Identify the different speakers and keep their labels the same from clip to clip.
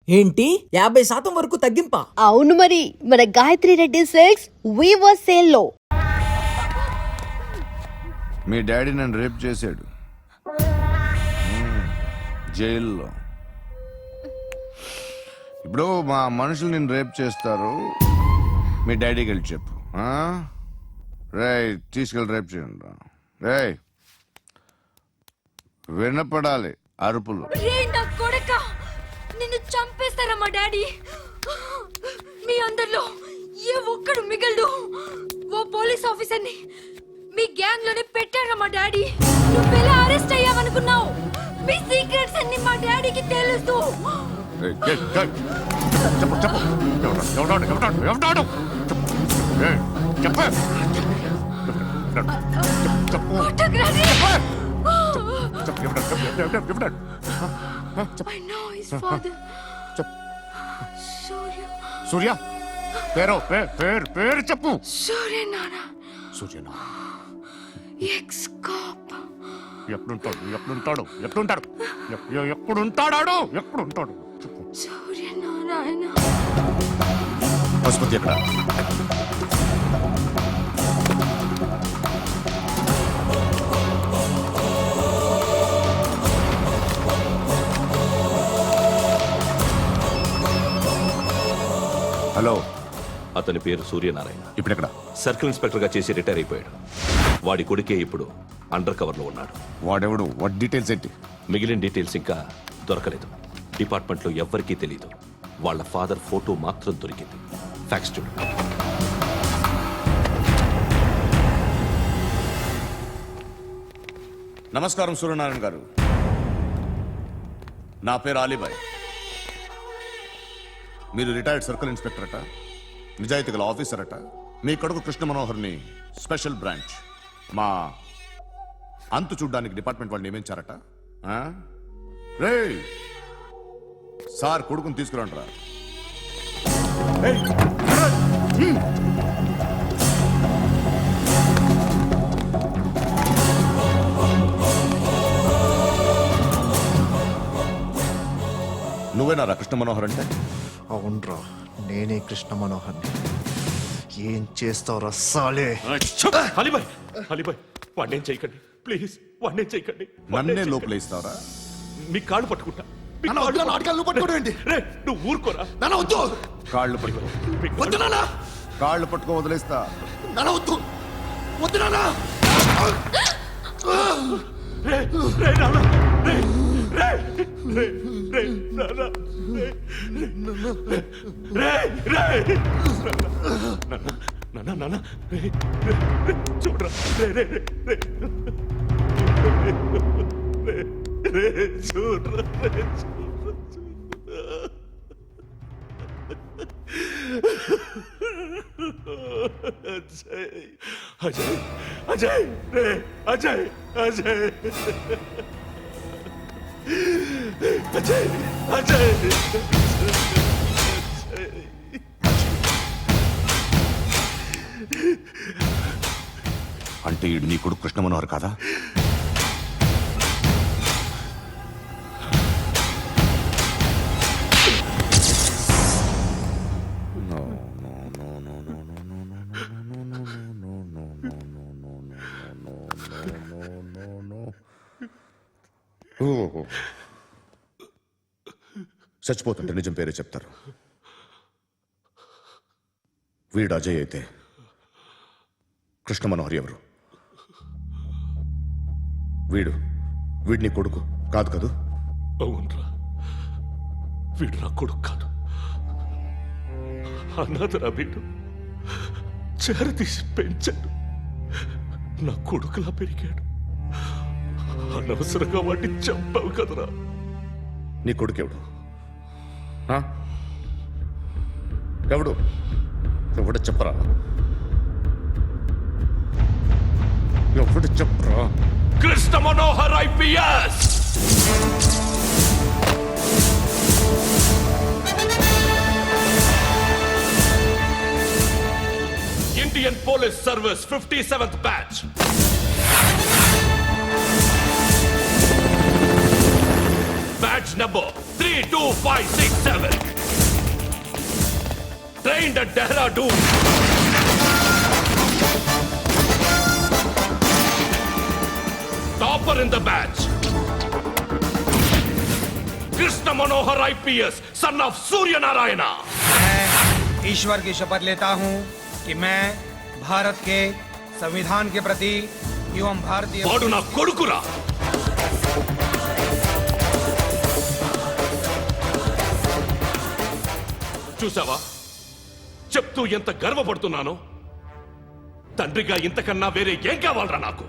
Speaker 1: ఏంటి 50% వరకు తగ్గింపా?
Speaker 2: అవును మరి, మన Gayatri Reddy silks weaver sale లో.
Speaker 3: మీ డాడీ నన్ను రేప్ చేశాడు జైల్లో. ఇప్పుడు మా మనుషులు నిన్ను రేప్ చేస్తారు, మీ డాడీకి వెళ్ళి చెప్పు. రేయ్ తీసుకెళ్ళి రేప్ చేయండి. రేయ్ వినపడాలి అరుపులు.
Speaker 4: నిన్ను చంపేస్తారా మా డాడీ? మీ అందరిలో ఏ ఒక్కడు మిగలడు. ఓ పోలీస్ ఆఫీసర్ని మీ గ్యాంగ్ లోనే పెట్టారా మా డాడీ? నువ్వెలా అరెస్ట్ అయ్యావనుకున్నావు? మీ సీక్రెట్స్ అన్ని మా డాడీకి తెలుసు. I know his father.
Speaker 3: సూర్య పేరు పేరు చెప్పు.
Speaker 4: సూర్య నాన్న.
Speaker 3: సూర్య
Speaker 4: ఎక్స్ కాప్.
Speaker 3: ఎప్పుడుంటాడు చెప్పు.
Speaker 4: సూర్య నారాయణ.
Speaker 3: పశుపతి ఎక్కడ? హలో,
Speaker 5: అతని పేరు సూర్యనారాయణ.
Speaker 3: ఇప్పుడెక్కడ?
Speaker 5: సర్కిల్ ఇన్స్పెక్టర్ గా చేసి రిటైర్ అయిపోయాడు. వాడి కొడుకే ఇప్పుడు అండర్ కవర్ లో ఉన్నాడు.
Speaker 3: వాడెవడు? వాట్ డీటెయిల్స్ ఏంటి?
Speaker 5: మిగిలిన డీటెయిల్స్ ఇంకా దొరకలేదు. డిపార్ట్మెంట్ లో ఎవ్వరికీ తెలియదు. వాళ్ళ ఫాదర్ ఫోటో మాత్రం దొరికింది. ఫ్యాక్స్ చూడు.
Speaker 3: నమస్కారం సూర్యనారాయణ గారు. నా పేరు అలీబాయ్. మీరు రిటైర్డ్ సర్కిల్ ఇన్స్పెక్టర్ అట, నిజాయితీ గల ఆఫీసర్ అట. మీ కొడుకు కృష్ణ మనోహర్ని స్పెషల్ బ్రాంచ్ మా అంతు చూడ్డానికి డిపార్ట్మెంట్ వాళ్ళు నియమించారట. రే సార్ కొడుకుని తీసుకురంటారా? నువ్వేనారా కృష్ణ మనోహర్ అంటే?
Speaker 6: అవునరా, నేనే కృష్ణ మనోహర్ని. ఏం చేస్తావురా సాలే?
Speaker 5: అలీబాయ్, అలీబాయ్ వాడినేం చేయకండి ప్లీజ్, వాడినేం చేయకండి.
Speaker 3: నన్నే లోపల ఇస్తావరా?
Speaker 5: మీ కాళ్ళు పట్టుకుంటా. నువ్వు ఊరుకోరా.
Speaker 3: కాళ్ళు పట్టుకో. కాళ్ళు పట్టుకో వదిలేస్తా.
Speaker 5: చూడరా అజయ్ అజయ్ రే అజయ్ అజయ్ అజయ్ అజయ్
Speaker 3: అంటే ఈడు నీ కొడుకు కృష్ణ మనోహర్ కాదా? చచ్చిపోతుంటే నిజం పేరే చెప్తారు. వీడు అజయ్ అయితే కృష్ణ మనోహర్ ఎవరు? వీడిని కొడుకు కాదు కదూ?
Speaker 5: అవునరా, వీడు నా కొడుకు కాదు. అన్నదరా వీడు. చేరతీసి పెంచాడు, నా కొడుకులా పెరిగాడు. అనవసరంగా వాడిని చంపావు కదరా.
Speaker 3: నీ కొడుకు ఎవడు? ఎవడు చెప్పరా? ఎవడు చెప్పరా?
Speaker 5: Krishna Manohar IPS. Indian police service 57th batch. Badge number 32567. Trained at Dehradun. Topper in the batch. Krishna Manohar IPS, son of Surya Narayana.
Speaker 7: मैं ईश्वर की शपथ लेता हूं कि मैं भारत के संविधान के प्रति एवं भारतीय
Speaker 5: వాడు నా కొడుకురా. చూసావా చెప్తూ ఎంత గర్వపడుతున్నానో. తండ్రిగా ఇంతకన్నా వేరే ఏం కావాలరా నాకు?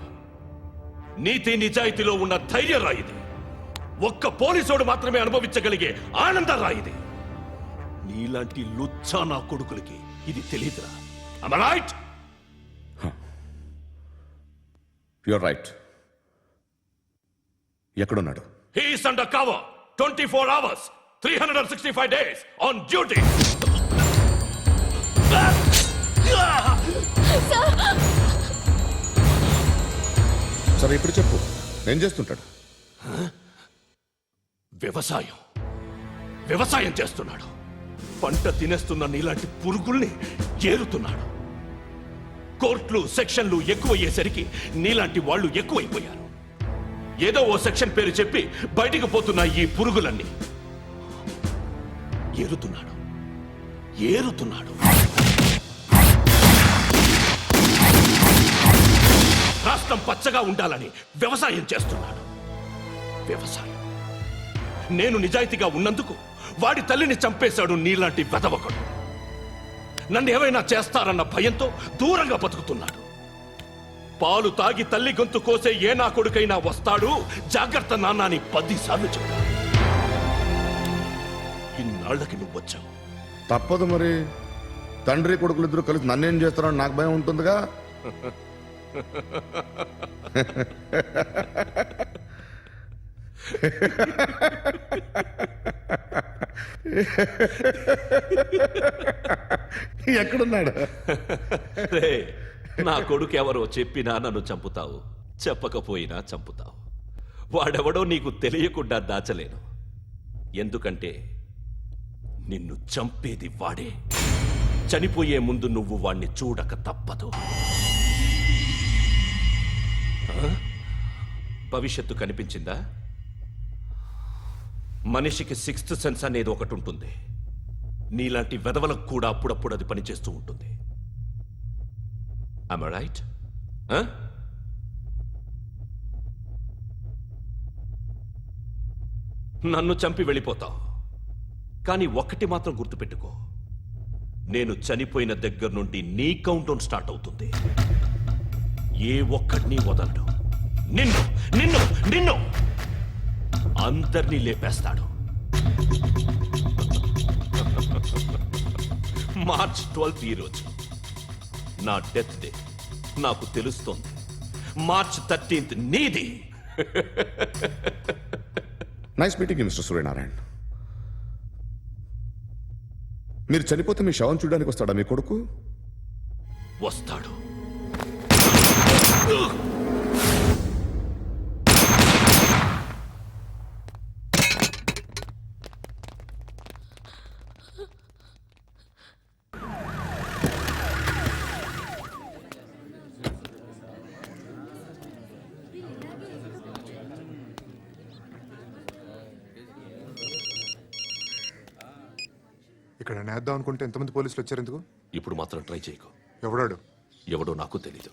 Speaker 5: నీతి నిజాయితీలో ఉన్న ధైర్యం రాయిది. ఒక్క పోలీసోడు మాత్రమే అనుభవించగలిగే ఆనందం రాయిది. నీలాంటి లుచ్చా నా కొడుకులకి ఇది తెలియదురా. Am I right?
Speaker 3: You're right. ఎక్కడున్నాడు?
Speaker 5: He is under cover 24 hours 365 days on duty.
Speaker 3: సరే ఇప్పుడు చెప్పు, ఏం చేస్తుంటాడు?
Speaker 5: వ్యవసాయం చేస్తున్నాడు. పంట తినేస్తున్న నీలాంటి పురుగుల్ని ఏరుతున్నాడు. కోర్టులు సెక్షన్లు ఎక్కువయ్యేసరికి నీలాంటి వాళ్ళు ఎక్కువైపోయారు. ఏదో ఓ సెక్షన్ పేరు చెప్పి బయటికి పోతున్న ఈ పురుగులన్నీ ఏరుతున్నాడు. రాష్ట్రం పచ్చగా ఉండాలని వ్యవసాయం చేస్తున్నాడు. నేను నిజాయితీగా ఉన్నందుకు వాడి తల్లిని చంపేశాడు నీలాంటి వెధవకుడు. నన్ను ఏమైనా చేస్తారన్న భయంతో దూరంగా బతుకుతున్నాడు. పాలు తాగి తల్లి గొంతు కోసే ఏ నా కొడుకైనా వస్తాడు, జాగ్రత్త నాన్న అని 10 సార్లు చెప్పాడు. ఇన్నాళ్లకి నువ్వు వచ్చావు.
Speaker 3: తప్పదు మరి. తండ్రి కొడుకులు ఇద్దరు కలిసి నన్నేం చేస్తారని నాకు భయం ఉంటుందిగా. ఎక్కడున్నాడు?
Speaker 5: నా కొడుకు ఎవరో చెప్పినా నన్ను చంపుతావు, చెప్పకపోయినా చంపుతావు. వాడెవడో నీకు తెలియకుండా దాచలేను. ఎందుకంటే నిన్ను చంపేది వాడే. చనిపోయే ముందు నువ్వు వాణ్ణి చూడక తప్పదు. భవిష్యత్తు కనిపించిందా? మనిషికి 6th సెన్స్ అనేది ఒకటి ఉంటుంది. నీలాంటి వెధవలకు కూడా అప్పుడప్పుడు అది పనిచేస్తూ ఉంటుంది. Am I right? నన్ను చంపి వెళ్ళిపోతావు. కానీ ఒక్కటి మాత్రం గుర్తుపెట్టుకో, నేను చనిపోయిన దగ్గర నుండి నీ కౌంటౌన్ స్టార్ట్ అవుతుంది. ఏ ఒక్కడిని వదలడు. నిన్ను నిన్ను నిన్ను అందరినీ లేపేస్తాడు. మార్చ్ 12 ఈ రోజు నా డెత్ డే. నాకు తెలుస్తోంది. మార్చ్ 13 నీది.
Speaker 3: Nice meeting mister Suryanarayana. మీరు చనిపోతే మీ శవం చూడడానికి వస్తాడా మీ కొడుకు?
Speaker 5: వస్తాడు.
Speaker 8: ఇక్కడ నేద్దాం అనుకుంటే ఎంతమంది పోలీసులు వచ్చారు ఎందుకు?
Speaker 5: ఇప్పుడు మాత్రం ట్రై చేయకు.
Speaker 8: ఎవడాడు?
Speaker 5: ఎవడో నాకు తెలీదు.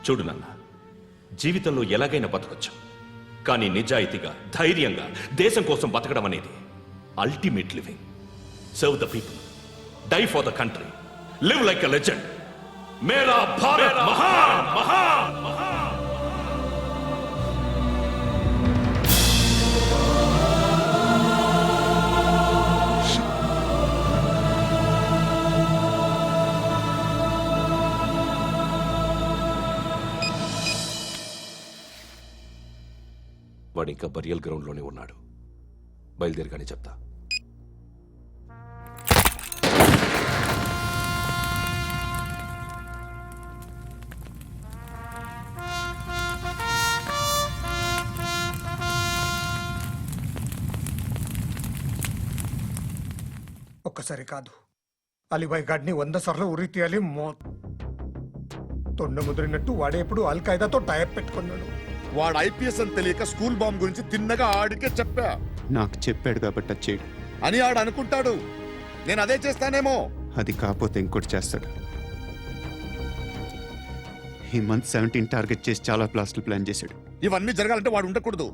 Speaker 5: చూడు నాన్న, జీవితంలో ఎలాగైనా బతకొచ్చు, కానీ నిజాయితీగా ధైర్యంగా దేశం కోసం బతకడం అనేది ultimate living. Serve the people, die for the country, live like a legend. మేరా భారత్ మహాన్ మహాన్ మహాన్. వాడు ఇంకా బరియల్ గ్రౌండ్లోనే ఉన్నాడు. బయలుదేరగానే చెప్తా.
Speaker 7: ఒక్కసారి కాదు, అలీబాయ్ గాడిని 100 సార్లు ఉరి తీయాలి. తొండ ముదిరినట్టు వాడే ఎప్పుడు అల్ ఖైదాతో టైప్ పెట్టుకున్నాడు.
Speaker 3: వాడు ఐపీఎస్ అని తెలియక స్కూల్ బాంబ్ గురించి తిన్నగా ఆడికే చెప్పా
Speaker 9: నాకు చెప్పాడు కాబట్టి అది చేయడు.
Speaker 3: అని ఆడు అనుకుంటాడు. నేను అదే చేస్తానేమో.
Speaker 9: అది కాకపోతే ఇంకోటి చేస్తాడు. ఈ మంత్ 17 టార్గెట్ చేసి చాలా ప్లాస్టులు ప్లాన్ చేశాడు.
Speaker 3: ఇవన్నీ జరగాలంటే వాడు ఉండకూడదు.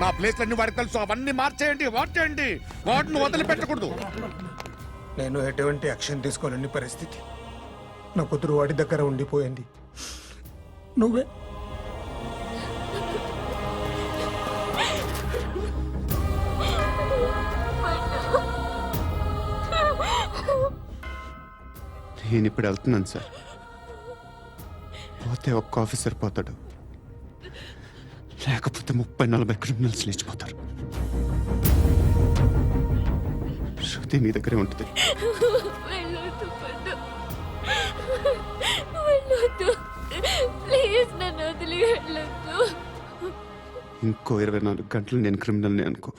Speaker 3: నా ప్లేస్లన్నీ వాడికి తెలుసు. అవన్నీ మార్చేయండి, వాటేయండి. వాటిని వదిలిపెట్టకూడదు.
Speaker 7: నేను ఎటువంటి యాక్షన్ తీసుకోలేని పరిస్థితి. నా కూతురు వాడి దగ్గర ఉండిపోయింది. నువ్వే
Speaker 9: నేను ఇప్పుడు వెళ్తున్నాను సార్. పోతే ఒక్క ఆఫీసర్ పోతాడు, లేకపోతే 30-40 క్రిమినల్స్ లేచిపోతారు. శృతి నీ దగ్గరే ఉంటుంది.
Speaker 4: వెళ్ళొద్దు పండు, వెళ్ళొద్దు ప్లీజ్, నన్ను వదిలి వెళ్ళొద్దు
Speaker 9: ఇంకో 24 గంటలు నేను క్రిమినల్ని అనుకో.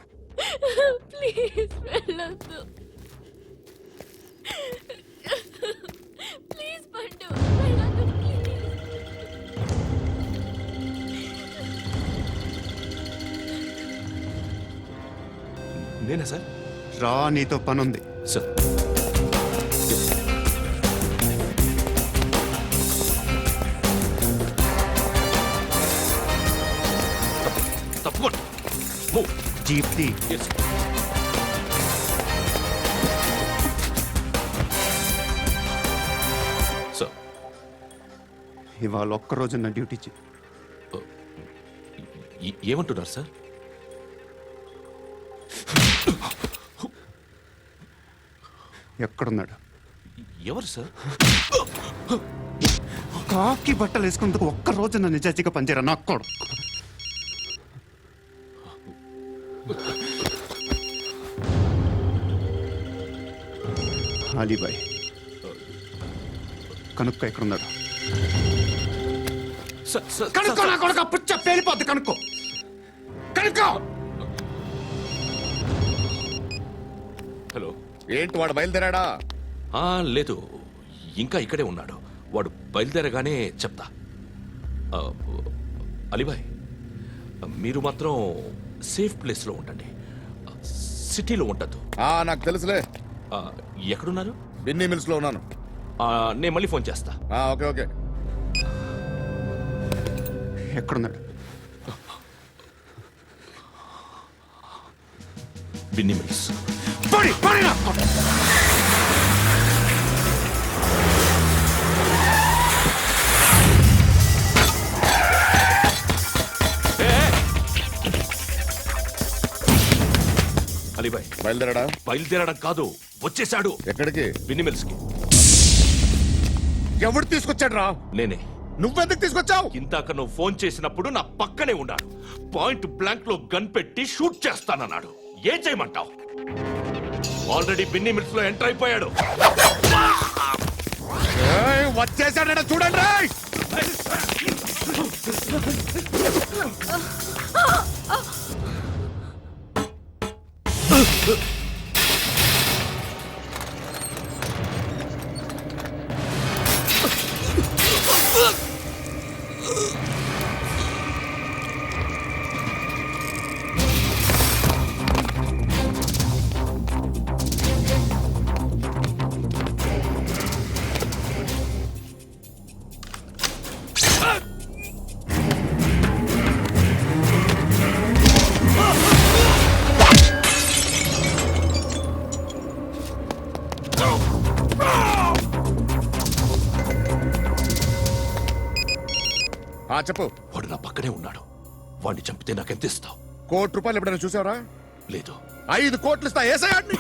Speaker 4: ప్లీజ్ వెళ్ళొద్దు ప్లీజ్ పండు, వెళ్ళొద్దు ప్లీజ్.
Speaker 5: నేనా సార్?
Speaker 9: రా, నీతో పని ఉంది.
Speaker 5: సార్, తప్పకుండా. Move.
Speaker 9: జీప్తి
Speaker 5: Yes. సార్,
Speaker 9: ఇవాళ ఒక్కరోజు నా డ్యూటీ చేయి.
Speaker 5: ఏమంటున్నారు సార్?
Speaker 9: ఎక్కడున్నాడు?
Speaker 5: ఎవరు సార్?
Speaker 9: కాకి బట్టలు వేసుకున్నందుకు ఒక్కరోజు నా నిజాయితీగా పనిచేయరా నాకు కూడా. అలీబాయ్ కనుక్కో, ఎక్కడున్నాడు? కనుక్కో నా కొడుకు, పుచ్చ పేలిపోద్ది. కనుక్కో కనుక్కో.
Speaker 5: హలో.
Speaker 3: ఏంటి వాడు బయలుదేరాడా?
Speaker 5: లేదు, ఇంకా ఇక్కడే ఉన్నాడు. వాడు బయలుదేరగానే చెప్తా. అలీబాయ్, మీరు మాత్రం సేఫ్ ప్లేస్లో ఉండండి, సిటీలో ఉండద్దు.
Speaker 3: నాకు తెలుసులే.
Speaker 5: ఎక్కడున్నారు?
Speaker 3: బిన్నీ మిల్స్ లో ఉన్నాను.
Speaker 5: నేను మళ్ళీ ఫోన్ చేస్తా.
Speaker 3: Okay okay.
Speaker 9: ఎక్కడున్నాడు?
Speaker 5: బిన్నీ మిల్స్. అలీబాయ్
Speaker 3: బయలుదేరాడా?
Speaker 5: బయలుదేరడం కాదు, వచ్చేశాడు.
Speaker 3: ఎక్కడికి?
Speaker 5: బిన్నీ మిల్స్ కి.
Speaker 3: ఎవడు తీసుకొచ్చాడు రా?
Speaker 5: నేనే.
Speaker 3: నువ్వెందుకు తీసుకొచ్చావు?
Speaker 5: ఇందాక నువ్వు ఫోన్ చేసినప్పుడు నా పక్కనే ఉన్నాడు. పాయింట్ బ్లాంక్ లో గన్ పెట్టి షూట్ చేస్తానన్నాడు. ఏం చేయమంటావు? ఆల్రెడీ బిన్నీ మిల్స్ లో ఎంటర్ అయిపోయాడు.
Speaker 3: వచ్చేసాడ చూడండి రా. చెప్పు.
Speaker 5: వాడు నా పక్కనే ఉన్నాడు. వాడిని చంపితే నాకెంత ఇస్తావు?
Speaker 3: ₹1,00,00,000 ఎప్పుడైనా చూసావరా?
Speaker 5: లేదు.
Speaker 3: 5 కోట్లు ఇస్తా. ఏసయాడిని.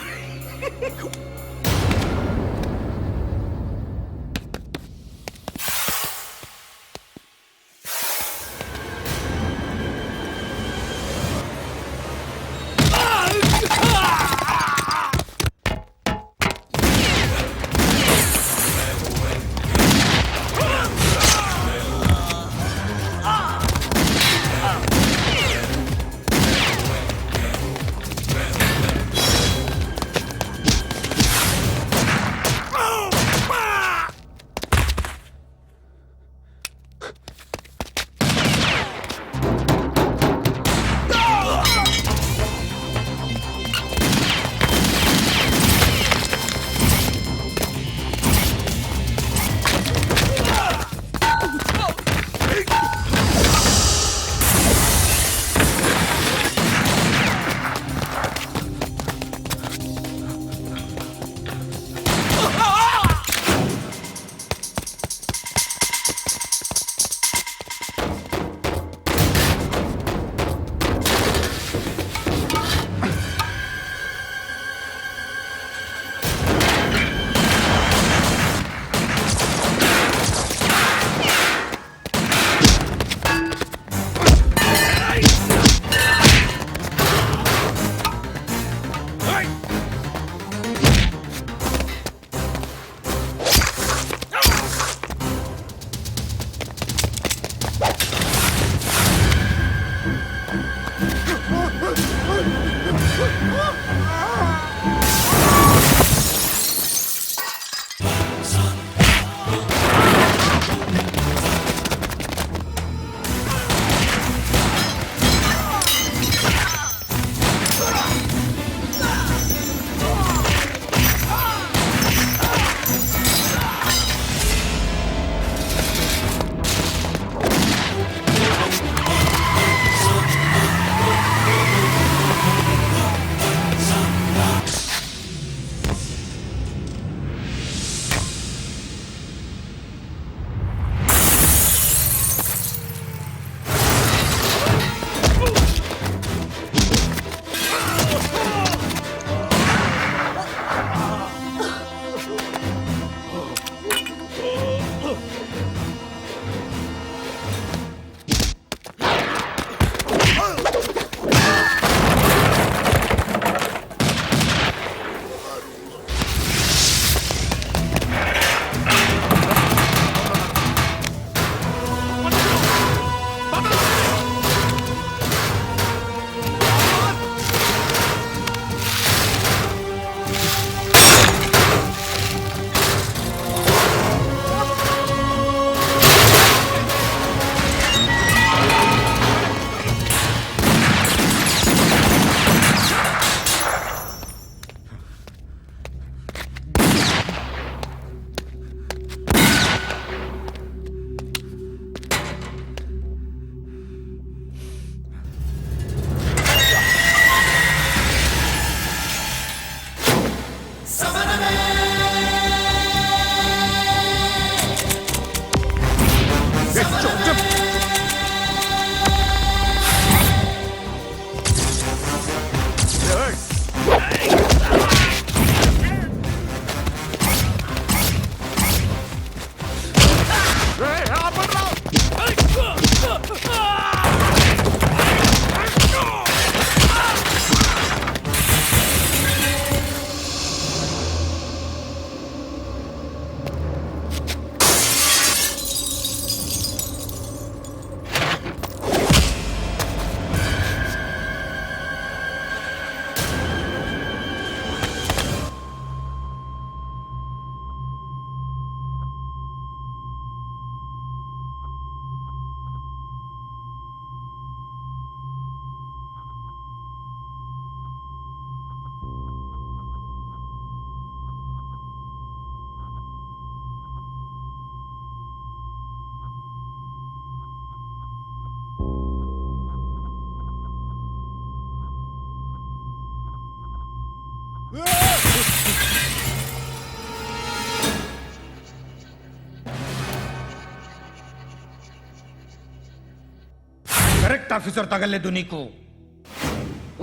Speaker 7: కరెక్ట్ ఆఫీసర్ తగలేదు నీకు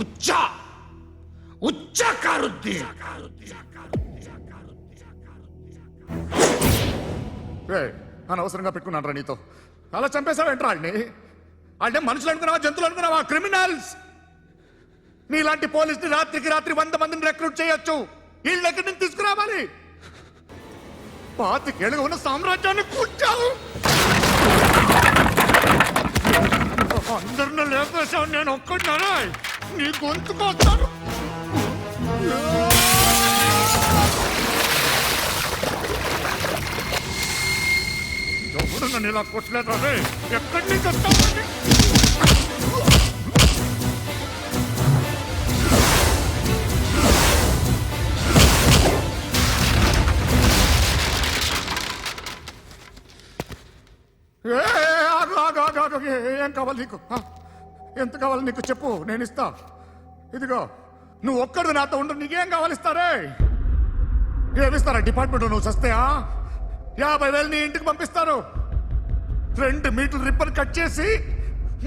Speaker 7: ఉచ్చా ఉచ్చా కారుద్ది
Speaker 3: అనవసరంగా పెట్టుకున్నాను రా నీతో. అలా చంపేశావేంట్రా ఆడిని? అంటే మనుషులు అనుకున్నావా, జంతువులు అనుకున్నావా? క్రిమినల్స్. నీలాంటి పోలీసుని రాత్రికి రాత్రి 100 మందిని రిక్రూట్ చేయొచ్చు. వీళ్ళు ఎక్కడి నుంచి తీసుకురావాలి? 25 ఏళ్ళుగా ఉన్న సామ్రాజ్యాన్ని కూర్చావు. అందరిని లేపేశావు, నేను ఒక్కడినారా? నీ గొంతుకొస్తాను. ఎవరు నన్ను ఇలా కొట్టలేదా? ఎక్కడి నుంచి వస్తావు? ఏం కావాలి నీకు? ఎంత కావాలి నీకు చెప్పు, నేను ఇస్తా. ఇదిగో నువ్వు ఒక్కడు నాతో ఉండు. నీకేం కావాలి ఇస్తారే? ఏమిస్తారా డిపార్ట్మెంట్? నువ్వు చస్తేయా 50,000 నీ ఇంటికి పంపిస్తారు. 2 మీటర్లు రిబ్బన్ కట్ చేసి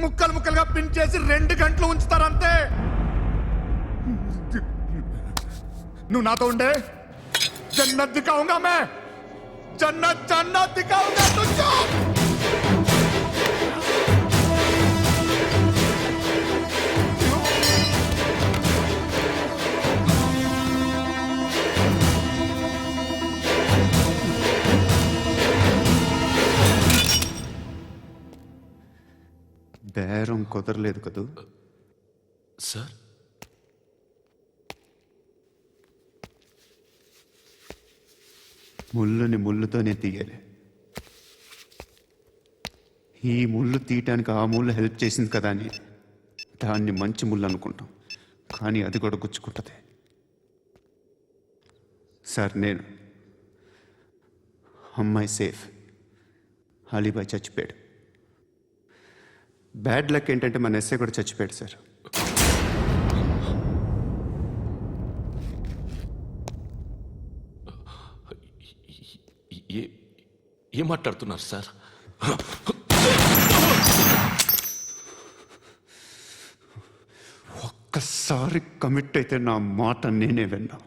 Speaker 3: ముక్కలు ముక్కలుగా పిన్ చేసి 2 గంటలు ఉంచుతారు అంతే. నువ్వు నాతో ఉండే జన్నత్ దిఖాऊंगा मैं, जन्नत जन्नत दिखाऊंगा तुझको.
Speaker 6: బేరం కుదరలేదు కదూ
Speaker 5: సార్?
Speaker 6: ముళ్ళుని ముళ్ళుతోనే తీయాలి. ఈ ముళ్ళు తీయటానికి ఆ ముళ్ళు హెల్ప్ చేసింది కదా అని దాన్ని మంచి ముళ్ళు అనుకుంటాం, కానీ అది కూడా గుచ్చుకుంటుంది. సార్, నేను అమ్మాయి సేఫ్, అలీబాయ్ చచ్చిపోయాడు. బ్యాడ్ లక్ ఏంటంటే మన ఎస్ఐ కూడా చచ్చిపోయాడు సార్.
Speaker 5: ఏం మాట్లాడుతున్నారు సార్?
Speaker 6: ఒక్కసారి కమిట్ అయితే నా మాట నేనే విన్నా.